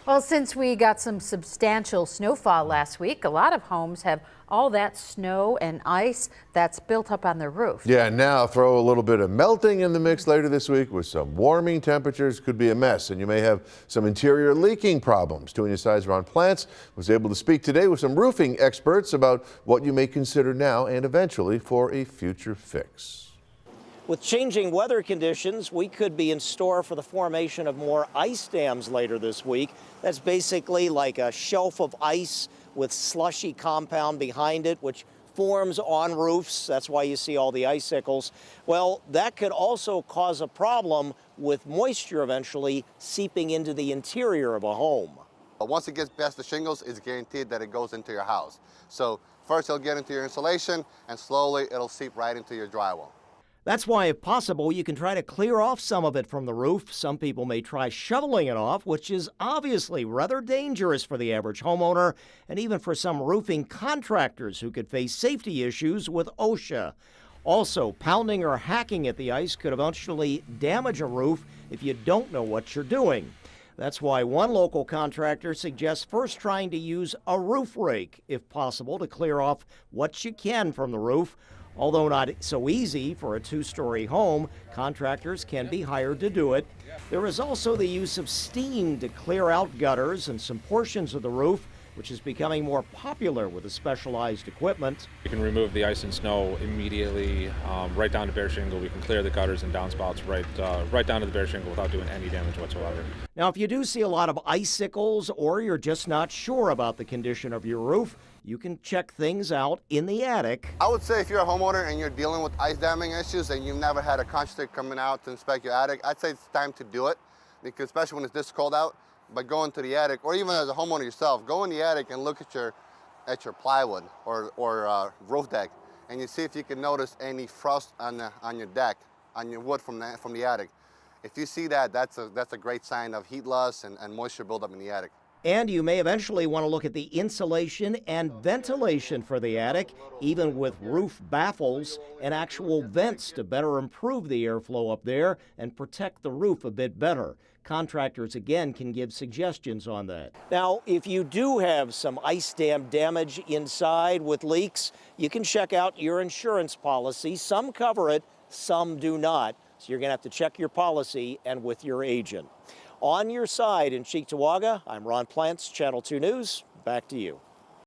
Well, since we got some substantial snowfall last week, a lot of homes have all that snow and ice that's built up on their roof. Yeah, now throw a little bit of melting in the mix later this week with some warming temperatures. Could be a mess, and you may have some interior leaking problems. 2 News Side's Ron Plants was able to speak today with some roofing experts about what you may consider now and eventually for a future fix. With changing weather conditions, we could be in store for the formation of more ice dams later this week. That's basically like a shelf of ice with slushy compound behind it, which forms on roofs. That's why you see all the icicles. Well, that could also cause a problem with moisture eventually seeping into the interior of a home. But once it gets past the shingles, it's guaranteed that it goes into your house. So first it'll get into your insulation, and slowly it'll seep right into your drywall. That's why, if possible, you can try to clear off some of it from the roof. Some people may try shoveling it off, which is obviously rather dangerous for the average homeowner and even for some roofing contractors who could face safety issues with OSHA. Also, pounding or hacking at the ice could eventually damage a roof if you don't know what you're doing. That's why one local contractor suggests first trying to use a roof rake, if possible, to clear off what you can from the roof. Although not so easy for a 2-story home, contractors can be hired to do it. There is also the use of steam to clear out gutters and some portions of the roof, which is becoming more popular with the specialized equipment. We can remove the ice and snow immediately, right down to bare shingle. We can clear the gutters and downspouts right down to the bare shingle without doing any damage whatsoever. Now, if you do see a lot of icicles or you're just not sure about the condition of your roof, you can check things out in the attic. I would say if you're a homeowner and you're dealing with ice damming issues and you've never had a contractor coming out to inspect your attic, I'd say it's time to do it, because especially when it's this cold out. But go into the attic, or even as a homeowner yourself, go in the attic and look at your plywood or roof deck, and you see if you can notice any frost on your deck, on your wood from the attic. If you see that, that's a great sign of heat loss and moisture buildup in the attic. And you may eventually want to look at the insulation and ventilation for the attic, even with roof baffles and actual vents to better improve the airflow up there and protect the roof a bit better. Contractors, again, can give suggestions on that. Now, if you do have some ice dam damage inside with leaks, you can check out your insurance policy. Some cover it, some do not. So you're going to have to check your policy and with your agent. On your side in Cheektowaga, I'm Ron Plants, Channel 2 News. Back to you.